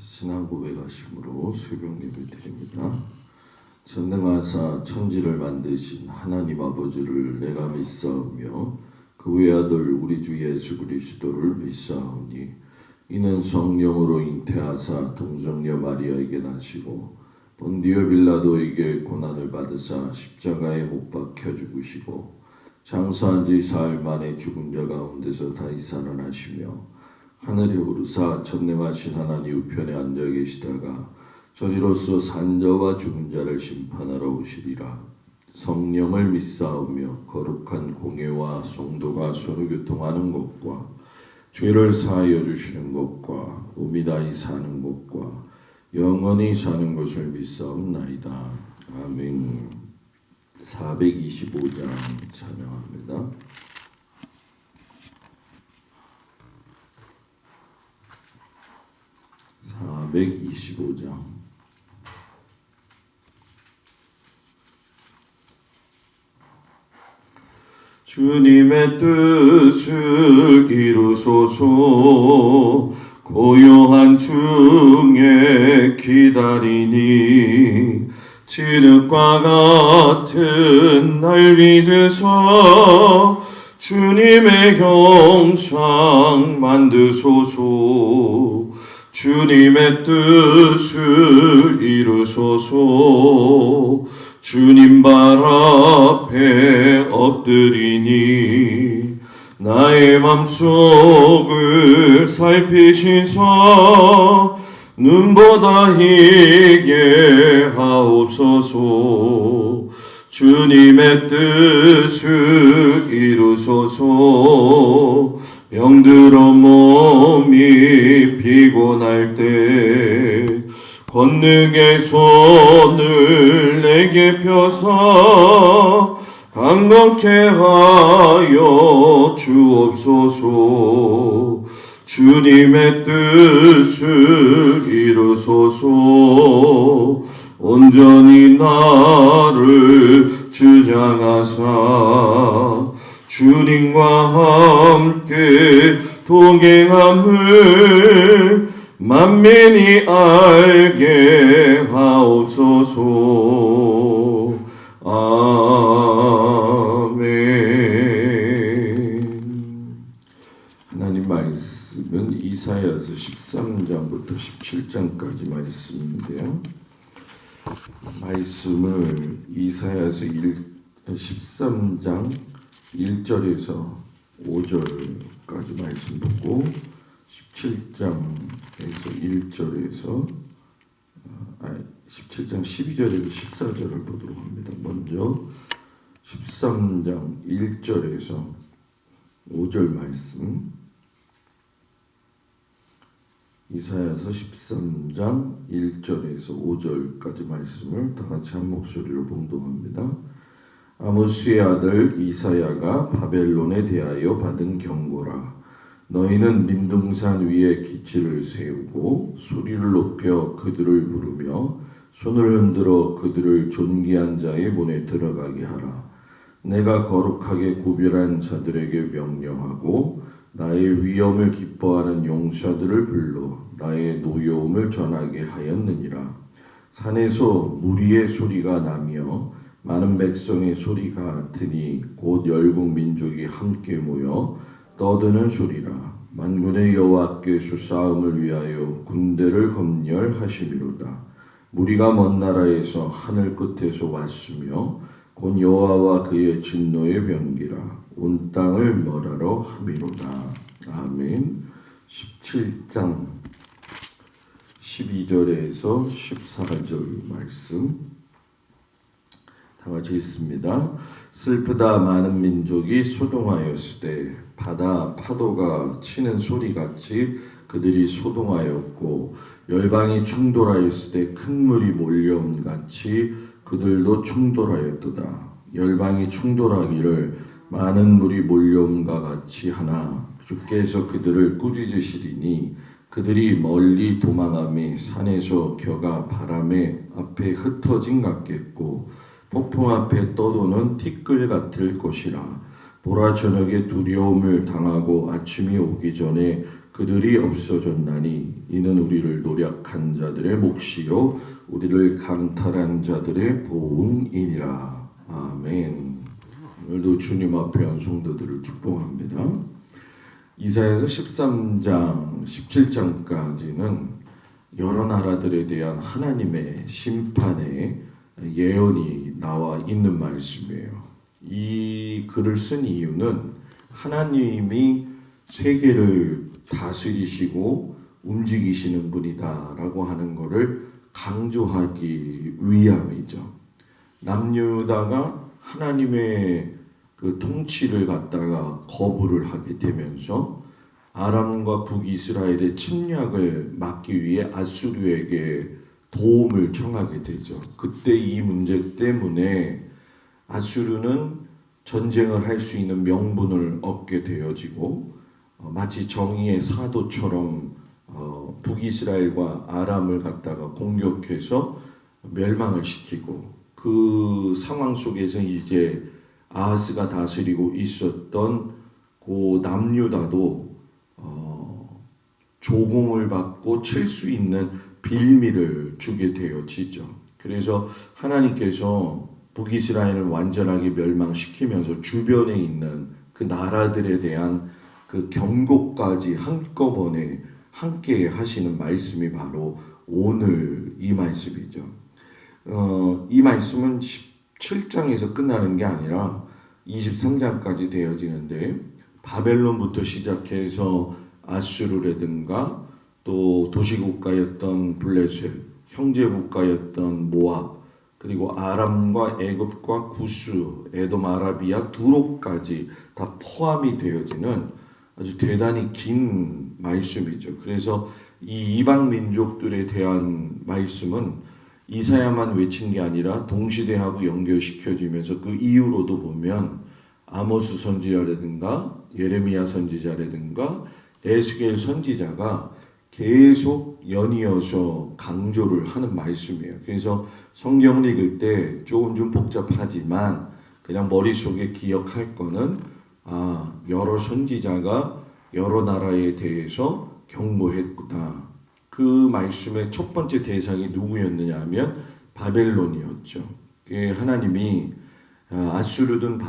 신앙 고백하심으로 새벽 예배 드립니다. 전능하사 천지를 만드신 하나님 아버지를 내가 믿사오며 그 외아들 우리 주 예수 그리스도를 믿사오니 이는 성령으로 잉태하사 동정녀 마리아에게 나시고 본디오 빌라도에게 고난을 받으사 십자가에 못 박혀 죽으시고 장사한 지 사흘 만에 죽은 자 가운데서 다시 살아나시며 하늘에 오르사 전능하신 하나님 우편에 앉아 계시다가 저리로서 산자와 죽은 자를 심판하러 오시리라. 성령을 믿사오며 거룩한 공예와 성도가 서로 교통하는 것과 죄를 사하여 주시는 것과 몸이 다시 사는 것과 영원히 사는 것을 믿사옵나이다. 아멘. 425장 찬양합니다. 주님의 뜻을 이루소서. 고요한 중에 기다리니 진흙과 같은 날 빚으사 주님의 형상 만드소서. 주님의 뜻을 이루소서. 주님 발 앞에 엎드리니 나의 맘속을 살피시사 눈보다 희게 하옵소서. 주님의 뜻을 이루소서. 병들어 몸이 피곤할 때 권능의 손을 내게 펴사 강건케 하여 주옵소서. 주님의 뜻을 이루소서. 온전히 나를 주장하사 주님과 함께 동행함을 만민이 알게 하옵소서. 아멘. 하나님 말씀은 이사야서 13장부터 17장까지 말씀인데요. 말씀을 이사야서 13장 1절에서 5절까지 말씀 보고 17장에서 1절에서 17장 12절에서 14절을 보도록 합니다. 먼저 13장 1절에서 5절 말씀, 이사야서 13장 1절에서 5절까지 말씀을 다 같이 한 목소리로 봉독합니다. 아모스의 아들 이사야가 바벨론에 대하여 받은 경고라. 너희는 민둥산 위에 기치를 세우고 소리를 높여 그들을 부르며 손을 흔들어 그들을 존귀한 자의 문에 들어가게 하라. 내가 거룩하게 구별한 자들에게 명령하고 나의 위엄을 기뻐하는 용사들을 불러 나의 노여움을 전하게 하였느니라. 산에서 무리의 소리가 나며 많은 백성의 소리가 같으니 곧 열국 민족이 함께 모여 떠드는 소리라. 만군의 여호와께서 싸움을 위하여 군대를 검열하시리로다. 무리가 먼 나라에서 하늘 끝에서 왔으며 곧 여호와와 그의 진노의 병기라. 온 땅을 멸하러 함이로다. 아멘. 17장 12절에서 14절 말씀 다 같이 읽습니다. 슬프다 많은 민족이 소동하였으되 바다 파도가 치는 소리같이 그들이 소동하였고 열방이 충돌하였으되 큰 물이 몰려옴 같이 그들도 충돌하였도다. 열방이 충돌하기를 많은 물이 몰려옴과 같이 하나 주께서 그들을 꾸짖으시리니 그들이 멀리 도망함이 산에서 겨가 바람의 앞에 흩어진 같겠고 폭풍 앞에 떠도는 티끌 같을 것이라. 보라 저녁에 두려움을 당하고 아침이 오기 전에 그 그들이 없어졌나니 이는 우리를 노력한 자들의 몫이요 우리를 강탈한 자들의 보응이니라. 아멘. 오늘도 주님 앞에 한 성도들을 축복합니다. 이사야서 13장 17장까지는 여러 나라들에 대한 하나님의 심판의 예언이 나와 있는 말씀이에요. 이 글을 쓴 이유는 하나님이 세계를 다스리시고 움직이시는 분이다라고 하는 것을 강조하기 위함이죠. 남유다가 하나님의 그 통치를 갖다가 거부를 하게 되면서 아람과 북이스라엘의 침략을 막기 위해 아수르에게 도움을 청하게 되죠. 그때 이 문제 때문에 아수르는 전쟁을 할 수 있는 명분을 얻게 되어지고 마치 정의의 사도처럼 북이스라엘과 아람을 갖다가 공격해서 멸망을 시키고 그 상황 속에서 이제 아하스가 다스리고 있었던 그 남유다도 조공을 받고 칠 수 있는 빌미를 주게 되어지죠. 그래서 하나님께서 북이스라엘을 완전하게 멸망시키면서 주변에 있는 그 나라들에 대한 그 경고까지 한꺼번에 함께 하시는 말씀이 바로 오늘 이 말씀이죠. 이 말씀은 17장에서 끝나는 게 아니라 23장까지 되어지는데 바벨론부터 시작해서 아수르라든가 또 도시국가였던 블레셋, 형제국가였던 모압, 그리고 아람과 애굽과 구스, 에돔, 아라비아, 두로까지 다 포함이 되어지는 아주 대단히 긴 말씀이죠. 그래서 이 이방 민족들에 대한 말씀은 이사야만 외친 게 아니라 동시대하고 연결시켜지면서 그 이후로도 보면 아모스 선지자라든가 예레미야 선지자라든가 에스겔 선지자가 계속 연이어서 강조를 하는 말씀이에요. 그래서 성경을 읽을 때 조금 좀 복잡하지만 그냥 머릿속에 기억할 거는 여러 선지자가 여러 나라에 대해서 경고했구나. 그 말씀의 첫 번째 대상이 누구였느냐 하면 바벨론이었죠. 하나님이 아수르든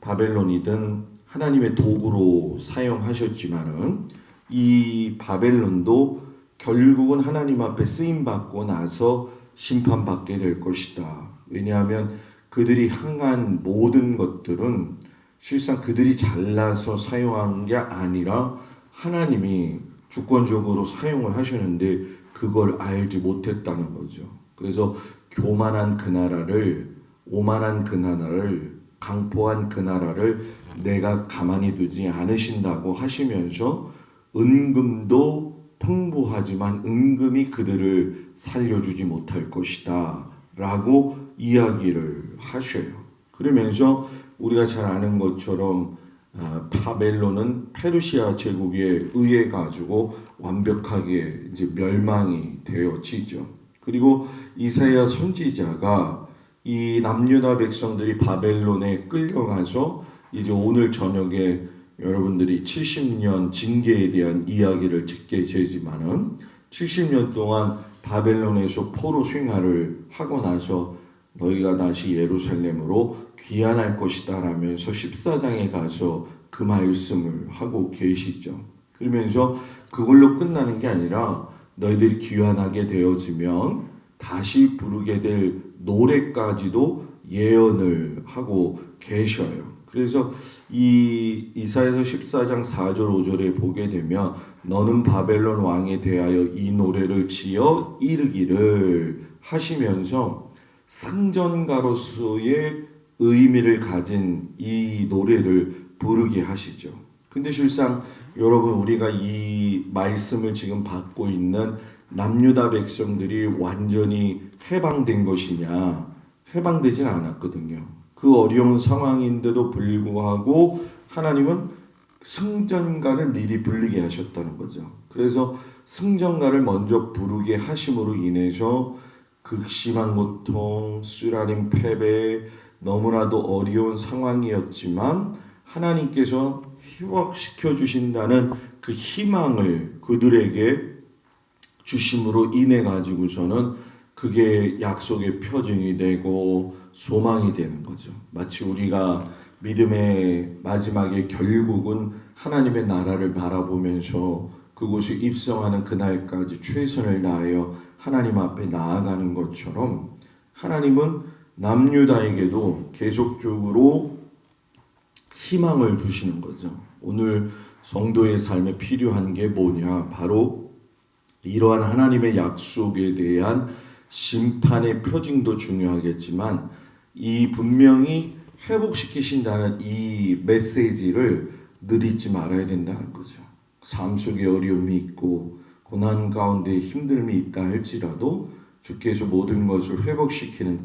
바벨론이든 하나님의 도구로 사용하셨지만은 이 바벨론도 결국은 하나님 앞에 쓰임받고 나서 심판받게 될 것이다. 왜냐하면 그들이 향한 모든 것들은 실상 그들이 잘나서 사용한 게 아니라 하나님이 주권적으로 사용을 하셨는데 그걸 알지 못했다는 거죠. 그래서 교만한 그 나라를, 오만한 그 나라를, 강포한 그 나라를 내가 가만히 두지 않으신다고 하시면서 은금도 풍부하지만 은금이 그들을 살려주지 못할 것이다 라고 이야기를 하셔요. 그러면서 우리가 잘 아는 것처럼 바벨론은 페르시아 제국에 의해 가지고 완벽하게 이제 멸망이 되어지죠. 그리고 이사야 선지자가 이 남유다 백성들이 바벨론에 끌려가서 이제 오늘 저녁에 여러분들이 70년 징계에 대한 이야기를 듣게 되지만은 70년 동안 바벨론에서 포로 생활을 하고 나서 너희가 다시 예루살렘으로 귀환할 것이다 라면서 14장에 가서 그 말씀을 하고 계시죠. 그러면서 그걸로 끝나는 게 아니라 너희들이 귀환하게 되어지면 다시 부르게 될 노래까지도 예언을 하고 계셔요. 그래서 이 이사야서 14장 4절 5절에 보게 되면 너는 바벨론 왕에 대하여 이 노래를 지어 이르기를 하시면서 승전가로서의 의미를 가진 이 노래를 부르게 하시죠. 근데 실상 여러분 우리가 이 말씀을 지금 받고 있는 남유다 백성들이 완전히 해방된 것이냐? 해방되진 않았거든요. 그 어려운 상황인데도 불구하고 하나님은 승전가를 미리 부르게 하셨다는 거죠. 그래서 승전가를 먼저 부르게 하심으로 인해서 극심한 고통, 쓰라린 패배, 너무나도 어려운 상황이었지만 하나님께서 회복시켜 주신다는 그 희망을 그들에게 주심으로 인해 가지고서는 그게 약속의 표징이 되고 소망이 되는 거죠. 마치 우리가 믿음의 마지막에 결국은 하나님의 나라를 바라보면서 그곳에 입성하는 그날까지 최선을 다하여 하나님 앞에 나아가는 것처럼 하나님은 남유다에게도 계속적으로 희망을 주시는 거죠. 오늘 성도의 삶에 필요한 게 뭐냐? 바로 이러한 하나님의 약속에 대한 심판의 표징도 중요하겠지만 이 분명히 회복시키신다는 이 메시지를 늘 잊지 말아야 된다는 거죠. 삶 속에 어려움이 있고 고난 가운데 힘듦이 있다 할지라도 주께서 모든 것을 회복시키는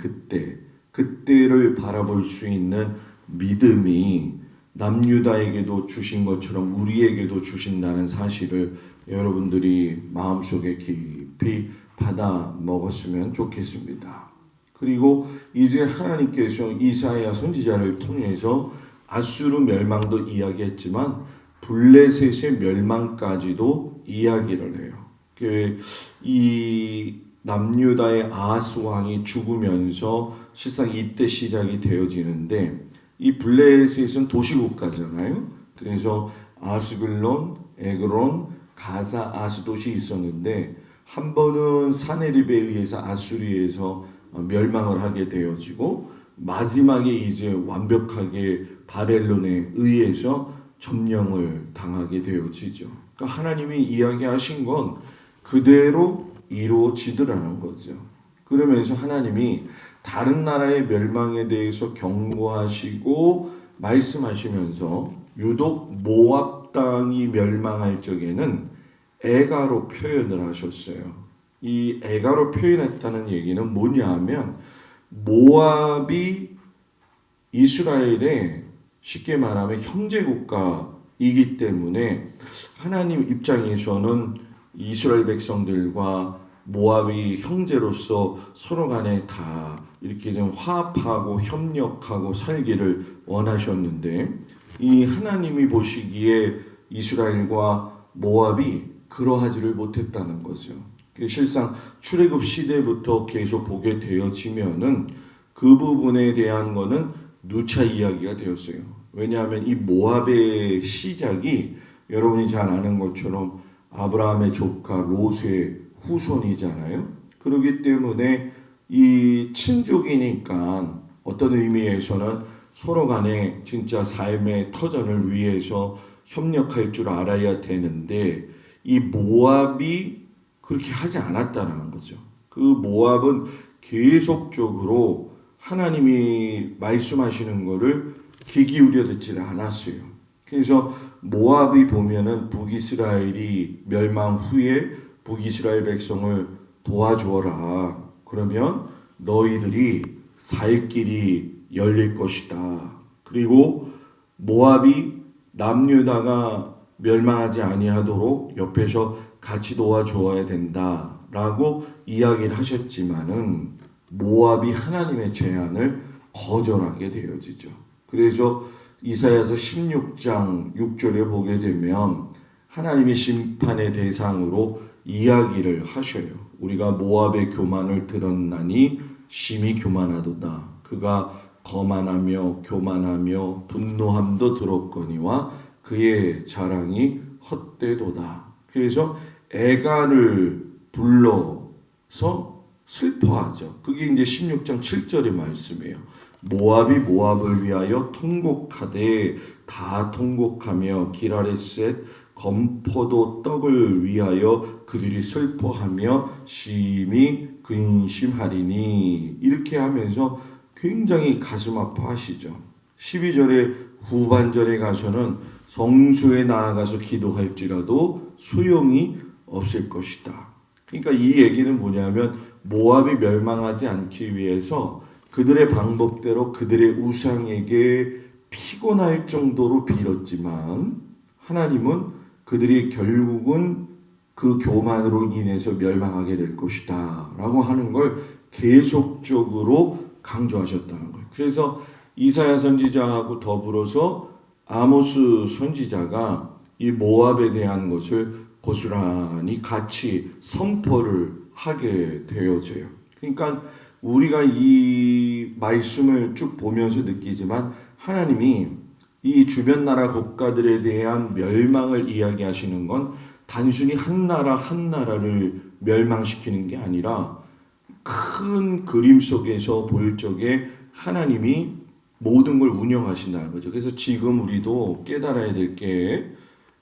그때를 바라볼 수 있는 믿음이 남유다에게도 주신 것처럼 우리에게도 주신다는 사실을 여러분들이 마음속에 깊이 받아 먹었으면 좋겠습니다. 그리고 이제 하나님께서 이사야 선지자를 통해서 아수르 멸망도 이야기했지만 블레셋의 멸망까지도 이야기를 해요. 이 남유다의 아하스 왕이 죽으면서 실상 이때 시작이 되어지는데 이 블레셋은 도시국가잖아요. 그래서 아스글론, 에그론, 가사, 아스돗이 있었는데 한 번은 사네립에 의해서 아수리에서 멸망을 하게 되어지고 마지막에 이제 완벽하게 바벨론에 의해서 점령을 당하게 되어지죠. 그러니까 하나님이 이야기하신 건 그대로 이루어지더라는 거죠. 그러면서 하나님이 다른 나라의 멸망에 대해서 경고하시고 말씀하시면서 유독 모압 땅이 멸망할 적에는 애가로 표현을 하셨어요. 이 애가로 표현했다는 얘기는 뭐냐 하면 모압이 이스라엘의 쉽게 말하면 형제국가이기 때문에 하나님 입장에서는 이스라엘 백성들과 모압이 형제로서 서로 간에 다 이렇게 좀 화합하고 협력하고 살기를 원하셨는데 이 하나님이 보시기에 이스라엘과 모압이 그러하지를 못했다는 거죠. 실상 출애굽 시대부터 계속 보게 되어지면은 그 부분에 대한 거는 누차 이야기가 되었어요. 왜냐하면 이 모압의 시작이 여러분이 잘 아는 것처럼 아브라함의 조카 롯의 후손이잖아요. 그렇기 때문에 이 친족이니까 어떤 의미에서는 서로 간에 진짜 삶의 터전을 위해서 협력할 줄 알아야 되는데 이 모압이 그렇게 하지 않았다는 거죠. 그 모압은 계속적으로 하나님이 말씀하시는 거를 귀 기울여 듣지를 않았어요. 그래서 모압이 보면은 북이스라엘이 멸망 후에 북이스라엘 백성을 도와주어라. 그러면 너희들이 살 길이 열릴 것이다. 그리고 모압이 남유다가 멸망하지 아니하도록 옆에서 같이 도와주어야 된다라고 이야기를 하셨지만은 모압이 하나님의 제안을 거절하게 되어지죠. 그래서 이사야서 16장 6절에 보게 되면 하나님이 심판의 대상으로 이야기를 하셔요. 우리가 모압의 교만을 들었나니 심히 교만하도다. 그가 거만하며 교만하며 분노함도 들었거니와 그의 자랑이 헛되도다. 그래서 애가를 불러서 슬퍼하죠. 그게 이제 16장 7절의 말씀이에요. 모압이 모압을 위하여 통곡하되 다 통곡하며 기라레셋 검포도 떡을 위하여 그들이 슬퍼하며 심히 근심하리니 이렇게 하면서 굉장히 가슴 아파하시죠. 12절의 후반절에 가서는 성소에 나아가서 기도할지라도 소용이 없을 것이다. 그러니까 이 얘기는 뭐냐면 모압이 멸망하지 않기 위해서 그들의 방법대로 그들의 우상에게 피곤할 정도로 빌었지만 하나님은 그들이 결국은 그 교만으로 인해서 멸망하게 될 것이다 라고 하는 걸 계속적으로 강조하셨다는 거예요. 그래서 이사야 선지자하고 더불어서 아모스 선지자가 이 모압에 대한 것을 고스란히 같이 선포를 하게 되어져요. 그러니까 우리가 이 말씀을 쭉 보면서 느끼지만 하나님이 이 주변 나라 국가들에 대한 멸망을 이야기하시는 건 단순히 한 나라 한 나라를 멸망시키는 게 아니라 큰 그림 속에서 볼 적에 하나님이 모든 걸 운영하신다는 거죠. 그래서 지금 우리도 깨달아야 될 게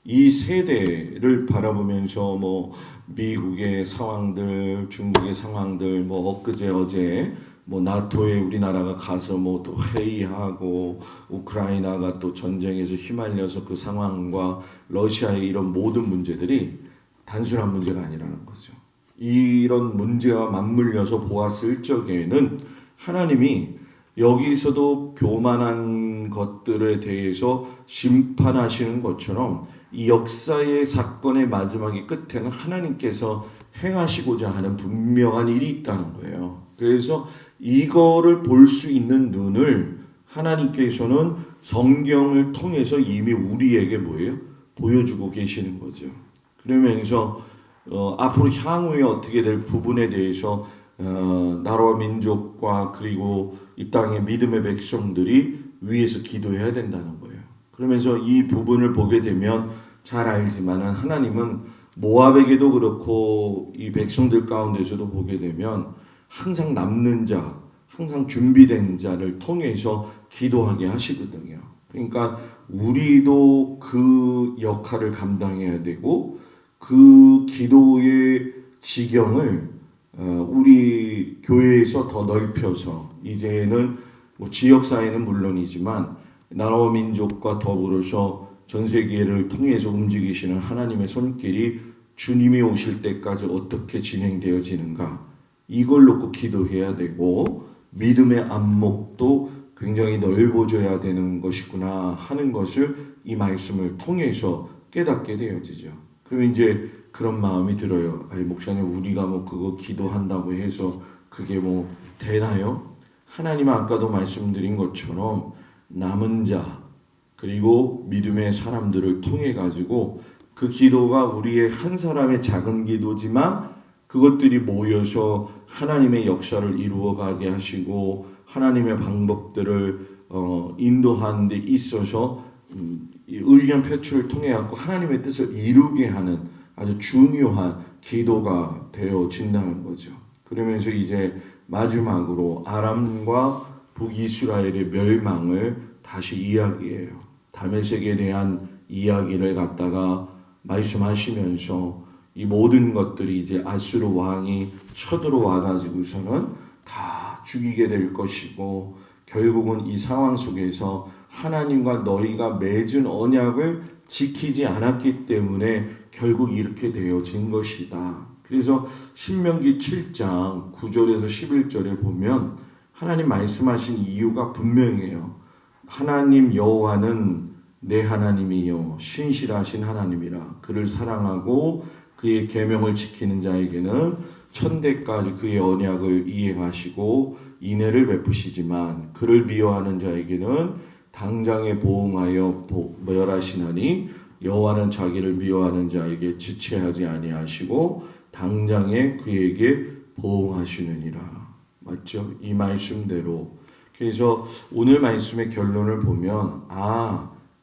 이 세대를 바라보면서 뭐 미국의 상황들, 중국의 상황들, 뭐 엊그제 어제 뭐 나토에 우리나라가 가서 뭐 또 회의하고 우크라이나가 또 전쟁에서 휘말려서 그 상황과 러시아의 이런 모든 문제들이 단순한 문제가 아니라는 거죠. 이런 문제와 맞물려서 보았을 적에는 하나님이 여기서도 교만한 것들에 대해서 심판하시는 것처럼 이 역사의 사건의 마지막의 끝에는 하나님께서 행하시고자 하는 분명한 일이 있다는 거예요. 그래서 이거를 볼 수 있는 눈을 하나님께서는 성경을 통해서 이미 우리에게 뭐예요? 보여주고 계시는 거죠. 그러면서 앞으로 향후에 어떻게 될 부분에 대해서 나라와 민족과 그리고 이 땅의 믿음의 백성들이 위에서 기도해야 된다는 거예요. 그러면서 이 부분을 보게 되면 잘 알지만은 하나님은 모압에게도 그렇고 이 백성들 가운데서도 보게 되면 항상 남는 자, 항상 준비된 자를 통해서 기도하게 하시거든요. 그러니까 우리도 그 역할을 감당해야 되고 그 기도의 지경을 우리 교회에서 더 넓혀서 이제는 뭐 지역사회는 물론이지만 나라와 민족과 더불어서 전 세계를 통해서 움직이시는 하나님의 손길이 주님이 오실 때까지 어떻게 진행되어지는가 이걸 놓고 기도해야 되고 믿음의 안목도 굉장히 넓어져야 되는 것이구나 하는 것을 이 말씀을 통해서 깨닫게 되어지죠. 그럼 이제 그런 마음이 들어요. 아니 목사님 우리가 뭐 그거 기도한다고 해서 그게 뭐 되나요? 하나님은 아까도 말씀드린 것처럼 남은 자 그리고 믿음의 사람들을 통해 가지고 그 기도가 우리의 한 사람의 작은 기도지만 그것들이 모여서 하나님의 역사를 이루어가게 하시고 하나님의 방법들을 인도하는 데 있어서 의견 표출을 통해 갖고 하나님의 뜻을 이루게 하는 아주 중요한 기도가 되어진다는 거죠. 그러면서 이제 마지막으로 아람과 북이스라엘의 멸망을 다시 이야기해요. 다메섹에 대한 이야기를 갖다가 말씀하시면서 이 모든 것들이 이제 아수르 왕이 쳐들어와 가지고서는 다 죽이게 될 것이고 결국은 이 상황 속에서 하나님과 너희가 맺은 언약을 지키지 않았기 때문에 결국 이렇게 되어진 것이다. 그래서 신명기 7장 9절에서 11절에 보면 하나님 말씀하신 이유가 분명해요. 하나님 여호와는 내 하나님이요 신실하신 하나님이라. 그를 사랑하고 그의 계명을 지키는 자에게는 천대까지 그의 언약을 이행하시고 인애를 베푸시지만 그를 미워하는 자에게는 당장에 보응하여 멸하시나니 여호와는 자기를 미워하는 자에게 지체하지 아니하시고 당장에 그에게 보응하시느니라. 맞죠? 이 말씀대로. 그래서 오늘 말씀의 결론을 보면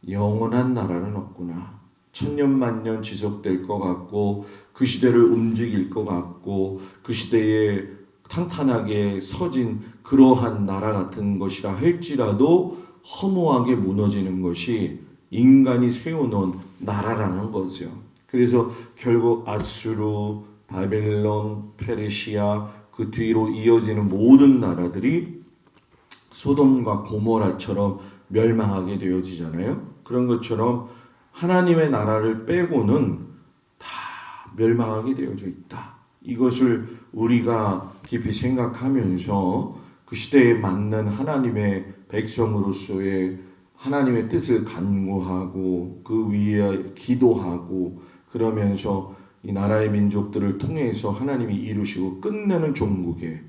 영원한 나라는 없구나. 천년만년 지속될 것 같고 그 시대를 움직일 것 같고 그 시대에 탄탄하게 서진 그러한 나라 같은 것이라 할지라도 허무하게 무너지는 것이 인간이 세워놓은 나라라는 거죠. 그래서 결국 아수르, 바벨론, 페르시아 그 뒤로 이어지는 모든 나라들이 소돔과 고모라처럼 멸망하게 되어지잖아요. 그런 것처럼 하나님의 나라를 빼고는 다 멸망하게 되어져 있다. 이것을 우리가 깊이 생각하면서 그 시대에 맞는 하나님의 백성으로서의 하나님의 뜻을 간구하고 그 위에 기도하고 그러면서 이 나라의 민족들을 통해서 하나님이 이루시고 끝내는 종국에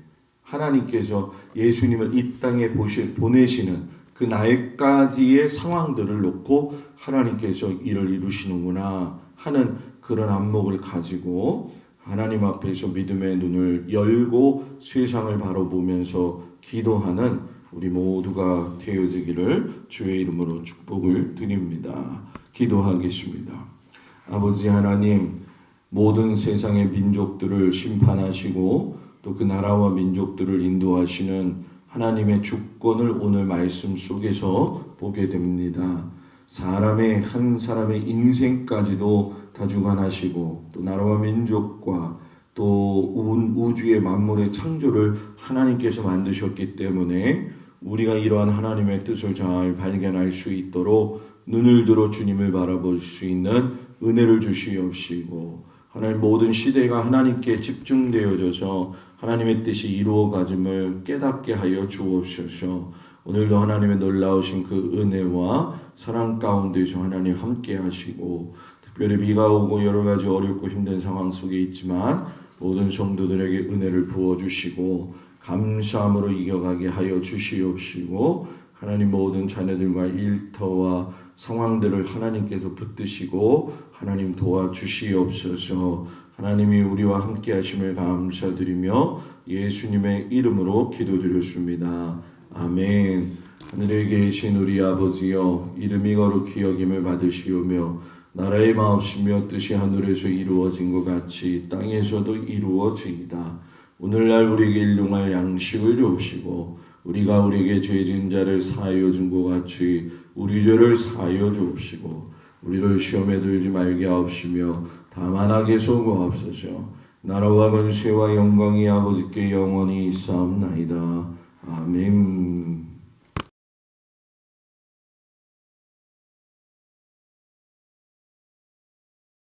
하나님께서 예수님을 이 땅에 보내시는 그 날까지의 상황들을 놓고 하나님께서 일을 이루시는구나 하는 그런 안목을 가지고 하나님 앞에서 믿음의 눈을 열고 세상을 바라보면서 기도하는 우리 모두가 되어지기를 주의 이름으로 축복을 드립니다. 기도하겠습니다. 아버지 하나님, 모든 세상의 민족들을 심판하시고 또 그 나라와 민족들을 인도하시는 하나님의 주권을 오늘 말씀 속에서 보게 됩니다. 사람의 한 사람의 인생까지도 다 주관하시고 또 나라와 민족과 또 우주의 만물의 창조를 하나님께서 만드셨기 때문에 우리가 이러한 하나님의 뜻을 잘 발견할 수 있도록 눈을 들어 주님을 바라볼 수 있는 은혜를 주시옵시고 하나님 모든 시대가 하나님께 집중되어져서 하나님의 뜻이 이루어가짐을 깨닫게 하여 주옵소서. 오늘도 하나님의 놀라우신 그 은혜와 사랑 가운데서 하나님 함께 하시고 특별히 비가 오고 여러 가지 어렵고 힘든 상황 속에 있지만 모든 성도들에게 은혜를 부어주시고 감사함으로 이겨가게 하여 주시옵시고 하나님 모든 자녀들과 일터와 상황들을 하나님께서 붙드시고 하나님 도와주시옵소서. 하나님이 우리와 함께 하심을 감사드리며 예수님의 이름으로 기도드렸습니다. 아멘. 하늘에 계신 우리 아버지여, 이름이 거룩히 여김을 받으시오며 나라의 마옵시며 뜻이 하늘에서 이루어진 것 같이 땅에서도 이루어지이다. 오늘날 우리에게 일용할 양식을 주옵시고 우리가 우리에게 죄 지은 자를 사하여 준 것 같이 우리 죄를 사하여 주옵시고 우리를 시험에 들지 말게 하옵시며 다만 악에 소구하옵소서. 나라와 권세와 영광이 아버지께 영원히 있사옵나이다. 아멘.